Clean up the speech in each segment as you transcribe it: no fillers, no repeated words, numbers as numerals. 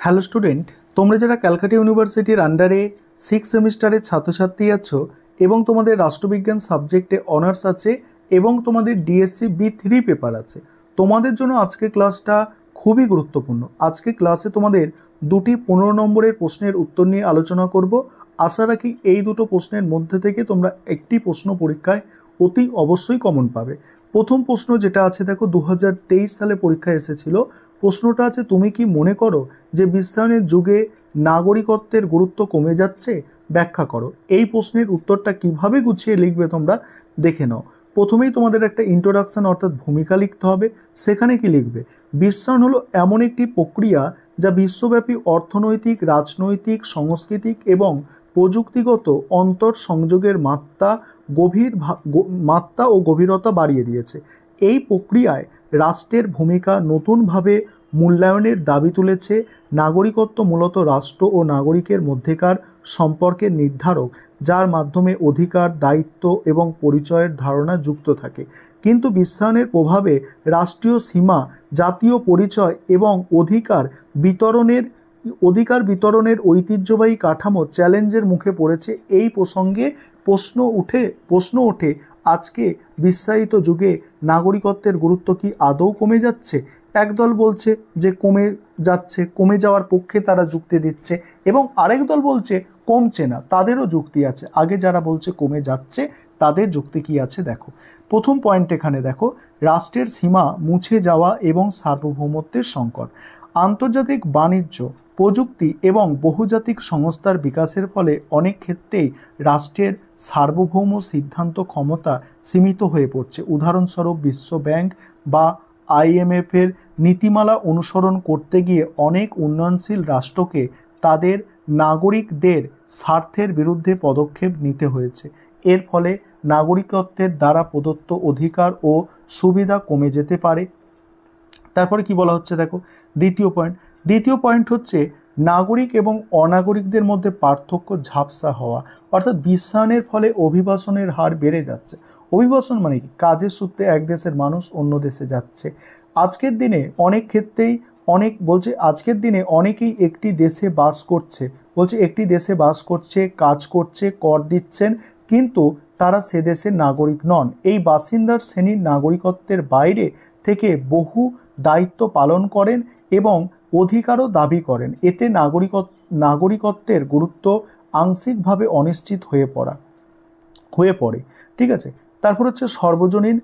Hello student, তোমরা যারা ক্যালকাটা ইউনিভার্সিটির আন্ডারে 6 সেমিস্টারের ছাত্রছাত্রী আছো এবং তোমাদের রাষ্ট্রবিজ্ঞান সাবজেক্টে অনার্স আছে এবং তোমাদের ডিএসসি বি3 পেপার আছে, তোমাদের জন্য আজকে ক্লাসটা খুবই গুরুত্বপূর্ণ। আজকে ক্লাসে তোমাদের দুটি 15 নম্বরের প্রশ্নের উত্তর নিয়ে আলোচনা করব। আশা রাখি এই দুটো প্রশ্নের মধ্যে থেকে তোমরা একটি প্রশ্ন পরীক্ষায় অতি অবশ্যই কমন পাবে। প্রথম প্রশ্ন যেটা আছে দেখো, 2023 সালে পরীক্ষায় এসেছিল। প্রশ্নটা আছে, তুমি কি মনে করো যে বিশ্বায়নের যুগে নাগরিকত্বের গুরুত্ব কমে যাচ্ছে? ব্যাখ্যা করো। এই প্রশ্নের উত্তরটা কিভাবে গুছিয়ে লিখবে তোমরা দেখে নাও। প্রথমেই তোমাদের একটা ইন্ট্রোডাকশন অর্থাৎ ভূমিকা লিখতে হবে। সেখানে কি লিখবে? বিশ্বায়ন হলো এমন একটি প্রক্রিয়া যা বিশ্বব্যাপী অর্থনৈতিক, রাজনৈতিক, সাংস্কৃতিক এবং প্রযুক্তিগত অন্তর সংযোগের মাত্রা ও গভীরতা বাড়িয়ে দিয়েছে। এই প্রক্রিয়ায় রাষ্ট্রের ভূমিকা নতুনভাবে মূল্যায়নের দাবি তুলেছে। নাগরিকত্ব মূলত রাষ্ট্র ও নাগরিকের মধ্যেকার সম্পর্কের নির্ধারক, যার মাধ্যমে অধিকার, দায়িত্ব এবং পরিচয়ের ধারণা যুক্ত থাকে। কিন্তু বিশ্বায়নের প্রভাবে রাষ্ট্রীয় সীমা, জাতীয় পরিচয় এবং অধিকার বিতরণের ঐতিহ্যবাহী কাঠামো চ্যালেঞ্জের মুখে পড়েছে। এই প্রসঙ্গে প্রশ্ন ওঠে, আজকে বিশ্বায়িত যুগে নাগরিকত্বের গুরুত্ব কি আদৌ কমে যাচ্ছে? একদল বলছে যে কমে যাচ্ছে, কমে যাওয়ার পক্ষে তারা যুক্তি দিচ্ছে, এবং আরেক দল বলছে কমছে না, তাদেরও যুক্তি আছে। আগে যারা বলছে কমে যাচ্ছে তাদের যুক্তি কি আছে দেখো। প্রথম পয়েন্ট এখানে দেখো, রাষ্ট্রের সীমা মুছে যাওয়া এবং সার্বভৌমত্বের সংকট। আন্তর্জাতিক বাণিজ্য, প্রযুক্তি এবং বহুজাতিক সংস্থার বিকাশের ফলে অনেক ক্ষেত্রেই রাষ্ট্রের সার্বভৌম সিদ্ধান্ত ক্ষমতা সীমিত হয়ে পড়ছে। উদাহরণস্বরূপ, বিশ্ব ব্যাংক বা IMF-এর নীতিমালা অনুসরণ করতে গিয়ে অনেক উন্নয়নশীল রাষ্ট্রকে তাদের নাগরিকদের স্বার্থের বিরুদ্ধে পদক্ষেপ নিতে হয়েছে। এর ফলে নাগরিকত্বের দ্বারা প্রদত্ত অধিকার ও সুবিধা কমে যেতে পারে। তারপরে কি বলা হচ্ছে দেখো, দ্বিতীয় পয়েন্ট হচ্ছে নাগরিক এবং অনাগরিকদের মধ্যে পার্থক্য ঝাপসা হওয়া। অর্থাৎ বিশ্বায়নের ফলে অভিবাসনের হার বেড়ে যাচ্ছে। অভিবাসন মানে কি? কাজের সূত্রে এক দেশের মানুষ অন্য দেশে যাচ্ছে। আজকের দিনে অনেকেই একটি দেশে বাস করছে, কাজ করছে, কর দিচ্ছেন, কিন্তু তারা সে দেশের নাগরিক নন। এই বাসিন্দার শ্রেণীর নাগরিকত্বের বাইরে থেকে বহু দায়িত্ব পালন করেন এবং অধিকারও দাবি করেন। এতে নাগরিকত্বের গুরুত্ব আংশিকভাবে অনিশ্চিত হয়ে পড়ে। ঠিক আছে। তারপর হচ্ছে সর্বজনীন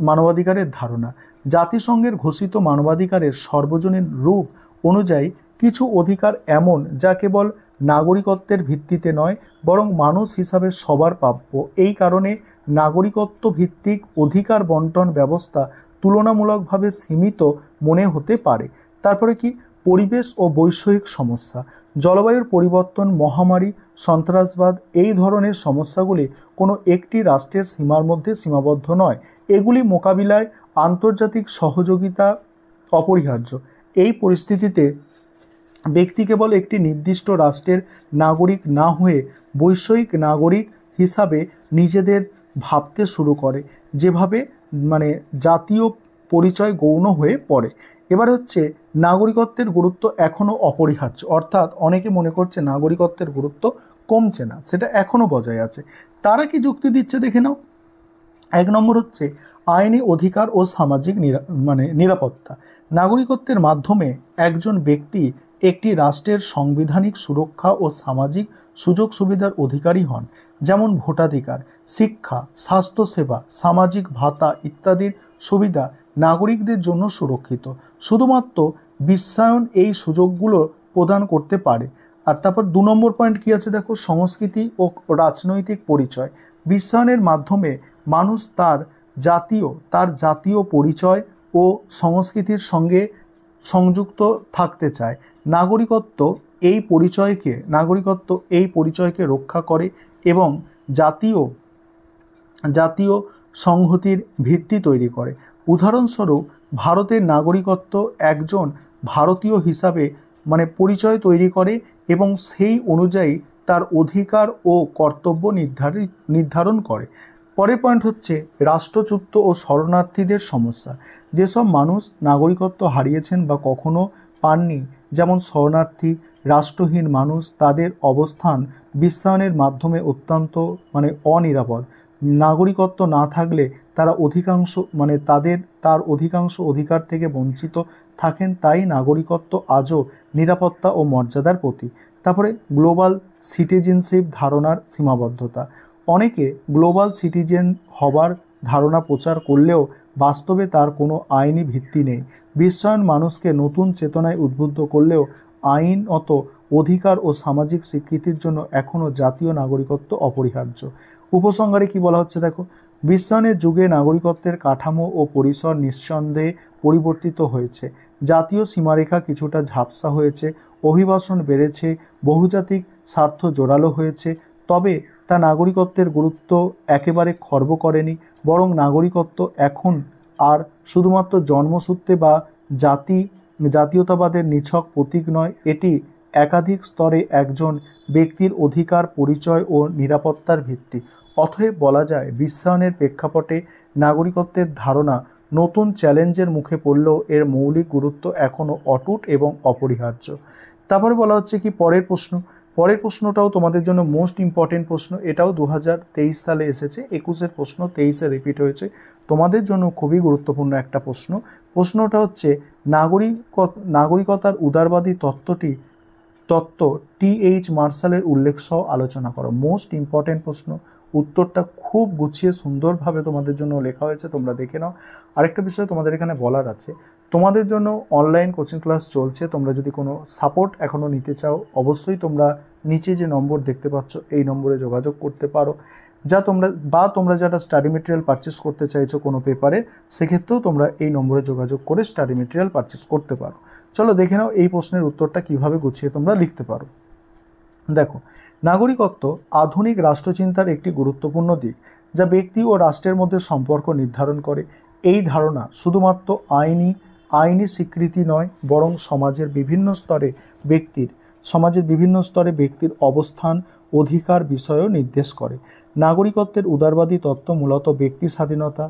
মানবাধিকারের ধারণা। জাতিসংঘের ঘোষিত মানবাধিকারের সর্বজনীন রূপ অনুযায়ী কিছু অধিকার এমন যা কেবল নাগরিকত্বের ভিত্তিতে নয়, বরং মানুষ হিসাবে সবার প্রাপ্য। এই কারণে নাগরিকত্ব ভিত্তিক অধিকার বন্টন ব্যবস্থা তুলনামূলকভাবে সীমিত মনে হতে পারে। তারপরে কি? পরিবেশ ও বৈষয়িক সমস্যা। জলবায়ুর পরিবর্তন, মহামারী, সন্ত্রাসবাদ, এই ধরনের সমস্যাগুলি কোনো একটি রাষ্ট্রের সীমার মধ্যে সীমাবদ্ধ নয়। এগুলি মোকাবিলায় আন্তর্জাতিক সহযোগিতা অপরিহার্য। এই পরিস্থিতিতে ব্যক্তি কেবল একটি নির্দিষ্ট রাষ্ট্রের নাগরিক না হয়ে বৈষয়িক নাগরিক হিসাবে নিজেদের ভাবতে শুরু করে, যেভাবে জাতীয় পরিচয় গৌণ হয়ে পড়ে। এবার হচ্ছে নাগরিকত্বের গুরুত্ব এখনও অপরিহার্য। অর্থাৎ অনেকে মনে করছে নাগরিকত্বের গুরুত্ব কমছে না, সেটা এখনও বজায় আছে। তারা কি যুক্তি দিচ্ছে দেখে নাও। 1 নম্বর হচ্ছে আইনি অধিকার ও সামাজিক নিরাপত্তা। নাগরিকত্বের মাধ্যমে একজন ব্যক্তি একটি রাষ্ট্রের সাংবিধানিক সুরক্ষা ও সামাজিক সুযোগ সুবিধার অধিকারী হন, যেমন ভোটাধিকার, শিক্ষা, স্বাস্থ্যসেবা, সামাজিক ভাতা ইত্যাদির সুবিধা নাগরিকদের জন্য সুরক্ষিত। শুধুমাত্র বিশ্বায়ন এই সুযোগগুলো প্রদান করতে পারে। আর তারপর 2 নম্বর পয়েন্ট কি আছে দেখো, সংস্কৃতি ও রাজনৈতিক পরিচয়। বিশ্বায়নের মাধ্যমে মানুষ তার জাতীয় পরিচয় ও সংস্কৃতির সঙ্গে সংযুক্ত থাকতে চায়। নাগরিকত্ব এই পরিচয়কে রক্ষা করে এবং জাতীয় সংহতির ভিত্তি তৈরি করে। উদাহরণস্বরূপ, ভারতের নাগরিকত্ব একজন ভারতীয় হিসাবে পরিচয় তৈরি করে এবং সেই অনুযায়ী তার অধিকার ও কর্তব্য নির্ধারণ করে। পরের পয়েন্ট হচ্ছে রাষ্ট্রচ্যুত ও শরণার্থীদের সমস্যা। যেসব মানুষ নাগরিকত্ব হারিয়েছেন বা কখনো পাননি, যেমন শরণার্থী, রাষ্ট্রহীন মানুষ, তাদের অবস্থান বিশ্বায়নের মাধ্যমে অত্যন্ত অনিরাপদ। নাগরিকত্ব না থাকলে তারা তার অধিকাংশ অধিকার থেকে বঞ্চিত থাকেন। তাই নাগরিকত্ব আজও নিরাপত্তা ও মর্যাদার প্রতীক। তারপরে গ্লোবাল সিটিজেনশিপ ধারণার সীমাবদ্ধতা। অনেকে গ্লোবাল সিটিজেন হবার ধারণা প্রচার করলেও বাস্তবে তার কোনো আইনি ভিত্তি নেই। বিশ্বায়ন মানুষকে নতুন চেতনায় উদ্বুদ্ধ করলেও আইনত অধিকার ও সামাজিক স্বীকৃতির জন্য এখনও জাতীয় নাগরিকত্ব অপরিহার্য। উপসংহারে কি বলা হচ্ছে দেখো, বিশ্বায়নের যুগে নাগরিকত্বের কাঠামো ও পরিসর নিঃসন্দেহে পরিবর্তিত হয়েছে। জাতীয় সীমারেখা কিছুটা ঝাপসা হয়েছে, অভিবাসন বেড়েছে, বহুজাতিক স্বার্থ জোরালো হয়েছে, তবে তা নাগরিকত্বের গুরুত্ব একেবারে খর্ব করেনি। বরং নাগরিকত্ব এখন আর শুধুমাত্র জন্মসূত্রে বা জাতীয়তাবাদের নিছক প্রতীক নয়, এটি একাধিক স্তরে একজন ব্যক্তির অধিকার, পরিচয় ও নিরাপত্তার ভিত্তি। অতএব বলা যায়, বিশ্বায়নের প্রেক্ষাপটে নাগরিকত্বের ধারণা নতুন চ্যালেঞ্জের মুখে পড়লেও এর মৌলিক গুরুত্ব এখনও অটুট এবং অপরিহার্য। তারপরে বলা হচ্ছে কি পরের প্রশ্নটাও তোমাদের জন্য মোস্ট ইম্পর্টেন্ট প্রশ্ন। এটাও 2023 সালে এসেছে, 21-এর প্রশ্ন 23-এ রিপিট হয়েছে। তোমাদের জন্য খুবই গুরুত্বপূর্ণ একটা প্রশ্নটা হচ্ছে নাগরিকতার উদারবাদী তত্ত্ব টি.এইচ. মার্শালের উল্লেখ সহ আলোচনা করো। মোস্ট ইম্পর্টেন্ট প্রশ্ন, উত্তরটা খুব গুছিয়ে সুন্দরভাবে তোমাদের জন্য লেখা হয়েছে, তোমরা দেখে নাও। আরেকটা বিষয় তোমাদের এখানে বলার আছে, তোমাদের জন্য অনলাইন কোচিং ক্লাস চলছে। তোমরা যদি কোনো সাপোর্ট এখনও নিতে চাও, অবশ্যই তোমরা নিচে যে নম্বর দেখতে পাচ্ছ এই নম্বরে যোগাযোগ করতে পারো। তোমরা যারা স্টাডি মেটেরিয়াল পারচেস করতে চাইছো কোনো পেপারে, সেক্ষেত্রেও তোমরা এই নম্বরে যোগাযোগ করে স্টাডি মেটেরিয়াল পারচেস করতে পারো। চলো দেখে নাও এই প্রশ্নের উত্তরটা কিভাবে গুছিয়ে তোমরা লিখতে পারো। দেখো, নাগরিকত্ব আধুনিক রাষ্ট্রচিন্তার একটি গুরুত্বপূর্ণ দিক, যা ব্যক্তি ও রাষ্ট্রের মধ্যে সম্পর্ক নির্ধারণ করে। এই ধারণা শুধুমাত্র আইনি স্বীকৃতি নয়, বরং সমাজের বিভিন্ন স্তরে ব্যক্তির অবস্থান, অধিকার বিষয়েও নির্দেশ করে। নাগরিকত্বের উদারবাদী তত্ত্ব মূলত ব্যক্তি স্বাধীনতা,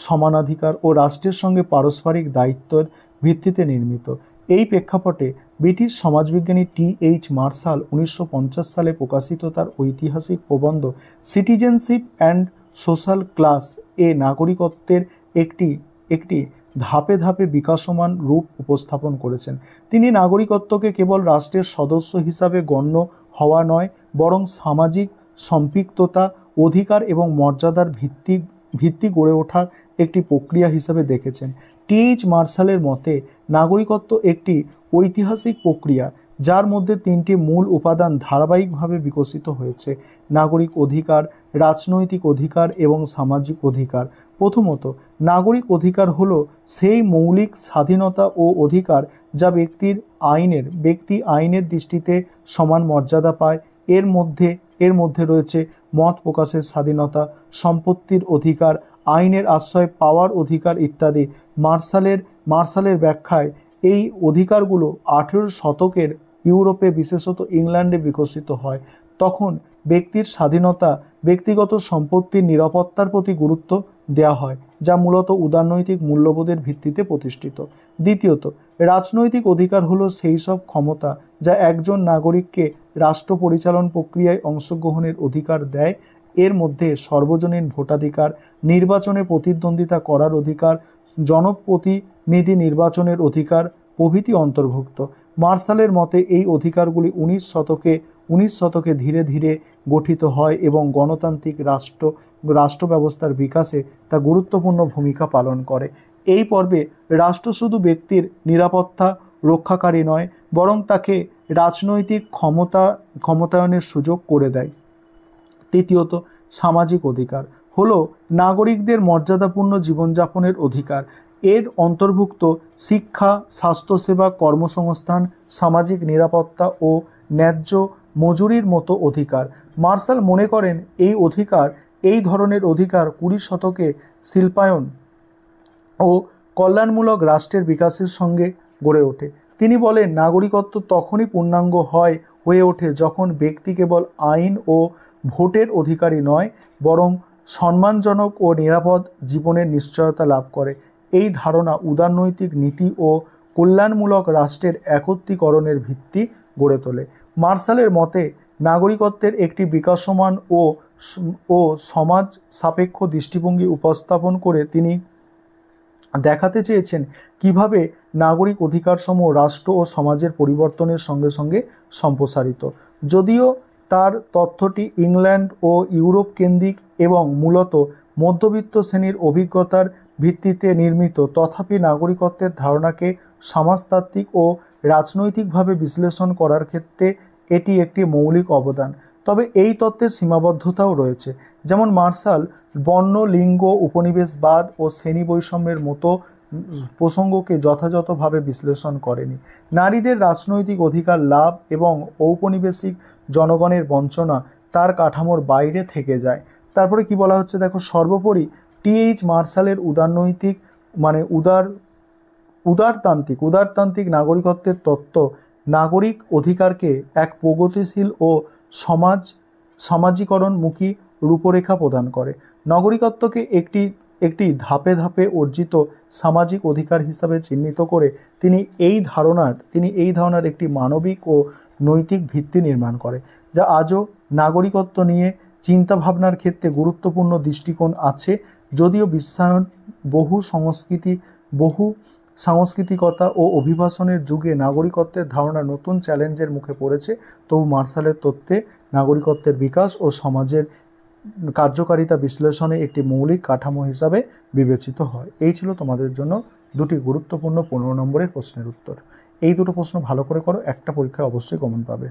সমানাধিকার ও রাষ্ট্রের সঙ্গে পারস্পরিক দায়িত্বের ভিত্তিতে নির্মিত। এই প্রেক্ষাপটে ব্রিটিশ সমাজবিজ্ঞানী টি.এইচ. মার্শাল 1950 সালে প্রকাশিত তার ঐতিহাসিক প্রবন্ধ সিটিজেনশিপ অ্যান্ড সোশ্যাল ক্লাস এ নাগরিকত্বের একটি ধাপে ধাপে বিকাশমান রূপ উপস্থাপন করেছেন। তিনি নাগরিকত্বকে কেবল রাষ্ট্রের সদস্য হিসাবে গণ্য হওয়া নয়, বরং সামাজিক সম্পৃক্ততা, অধিকার এবং মর্যাদার ভিত্তি গড়ে ওঠার একটি প্রক্রিয়া হিসাবে দেখেছেন। টি.এইচ. মার্শালের মতে নাগরিকত্ব একটি ঐতিহাসিক প্রক্রিয়া, যার মধ্যে 3টি মূল উপাদান ধারাবাহিকভাবে বিকশিত হয়েছে: নাগরিক অধিকার, রাজনৈতিক অধিকার এবং সামাজিক অধিকার। প্রথমত, নাগরিক অধিকার হলো সেই মৌলিক স্বাধীনতা ও অধিকার যা ব্যক্তি আইনের দৃষ্টিতে সমান মর্যাদা পায়। এর মধ্যে রয়েছে মত প্রকাশের স্বাধীনতা, সম্পত্তির অধিকার, আইনের আশ্রয় পাওয়ার অধিকার ইত্যাদি। মার্শালের ব্যাখ্যায় এই অধিকারগুলো 18 শতকের ইউরোপে, বিশেষত ইংল্যান্ডে বিকশিত হয়। তখন ব্যক্তির স্বাধীনতা, ব্যক্তিগত সম্পত্তির নিরাপত্তার প্রতি গুরুত্ব দেওয়া হয়, যা মূলত উদারনৈতিক মূল্যবোধের ভিত্তিতে প্রতিষ্ঠিত। দ্বিতীয়ত, রাজনৈতিক অধিকার হলো সেই সব ক্ষমতা যা একজন নাগরিককে রাষ্ট্র পরিচালন প্রক্রিয়ায় অংশগ্রহণের অধিকার দেয়। এর মধ্যে সর্বজনীন ভোটাধিকার, নির্বাচনে প্রতিদ্বন্দ্বিতা করার অধিকার, জনপ্রতিনিধি নির্বাচনের অধিকার প্রভৃতি অন্তর্ভুক্ত। মার্শালের মতে এই অধিকারগুলি 19 শতকে ধীরে ধীরে গঠিত হয় এবং গণতান্ত্রিক রাষ্ট্র ব্যবস্থার বিকাশে তা গুরুত্বপূর্ণ ভূমিকা পালন করে। এই পর্বে রাষ্ট্র শুধু ব্যক্তির নিরাপত্তা রক্ষাকারী নয়, বরং তাকে রাজনৈতিক ক্ষমতায়নের সুযোগ করে দেয়। তৃতীয়ত, সামাজিক অধিকার হলো নাগরিকদের মর্যাদাপূর্ণ জীবনযাপনের অধিকার। এর অন্তর্ভুক্ত শিক্ষা, স্বাস্থ্যসেবা, কর্মসংস্থান, সামাজিক নিরাপত্তা ও ন্যায্য মজুরির মতো অধিকার। মার্শাল মনে করেন এই ধরনের অধিকার 20 শতকে শিল্পায়ন ও কল্যাণমূলক রাষ্ট্রের বিকাশের সঙ্গে গড়ে ওঠে। তিনি বলেন, নাগরিকত্ব তখনই পূর্ণাঙ্গ হয়ে ওঠে যখন ব্যক্তি কেবল আইন ও ভোটের অধিকারী নয়, বরং সম্মানজনক ও নিরাপদ জীবনের নিশ্চয়তা লাভ করে। এই ধারণা উদারনৈতিক নীতি ও কল্যাণমূলক রাষ্ট্রের একত্রীকরণের ভিত্তি গড়ে তোলে। মার্শালের মতে নাগরিকত্বের একটি বিকাশমান ও সমাজ সাপেক্ষ দৃষ্টিভঙ্গি উপস্থাপন করে তিনি দেখাতে চেয়েছেন কিভাবে নাগরিক অধিকারসমূহ রাষ্ট্র ও সমাজের পরিবর্তনের সঙ্গে সঙ্গে সম্প্রসারিত। যদিও তার তথ্যটি ইংল্যান্ড ও ইউরোপ কেন্দ্রিক এবং মূলত মধ্যবিত্ত শ্রেণীর অভিজ্ঞতার ভিত্তিতে নির্মিত, তথাপি নাগরিকত্বের ধারণাকে সমাজতাত্ত্বিক ও রাজনৈতিকভাবে বিশ্লেষণ করার ক্ষেত্রে এটি একটি মৌলিক অবদান। তবে এই তত্ত্বের সীমাবদ্ধতাও রয়েছে, যেমন মার্শাল বর্ণ, লিঙ্গ, উপনিবেশবাদ ও শ্রেণী বৈষম্যের মতো প্রসঙ্গকে যথাযথভাবে বিশ্লেষণ করেনি। নারীদের রাজনৈতিক অধিকার লাভ এবং ঔপনিবেশিক জনগণের বঞ্চনা তার কাঠামোর বাইরে থেকে যায়। তারপরে কি বলা হচ্ছে দেখো, সর্বোপরি টি.এইচ. মার্শালের উদারতান্ত্রিক নাগরিকত্বের তত্ত্ব নাগরিক অধিকারকে এক প্রগতিশীল ও সামাজিকরণমুখী রূপরেখা প্রদান করে। নাগরিকত্বকে একটি ধাপে ধাপে অর্জিত সামাজিক অধিকার হিসাবে চিহ্নিত করে তিনি এই ধারণার একটি মানবিক ও নৈতিক ভিত্তি নির্মাণ করে, যা আজও নাগরিকত্ব নিয়ে চিন্তাভাবনার ক্ষেত্রে গুরুত্বপূর্ণ দৃষ্টিকোণ আছে। যদিও বিশ্বায়ন, বহু সাংস্কৃতিকতা ও অভিবাসনের যুগে নাগরিকত্বের ধারণা নতুন চ্যালেঞ্জের মুখে পড়েছে, তবু মার্শালের তত্ত্বে নাগরিকত্বের বিকাশ ও সমাজের কার্যকারিতা বিশ্লেষণে একটি মৌলিক কাঠামো হিসাবে বিবেচিত হয়। এই ছিল তোমাদের জন্য দুটি গুরুত্বপূর্ণ 15 নম্বরের প্রশ্নের উত্তর। এই দুটো প্রশ্ন ভালো করে করো, একটা পরীক্ষায় অবশ্যই কমন পাবে।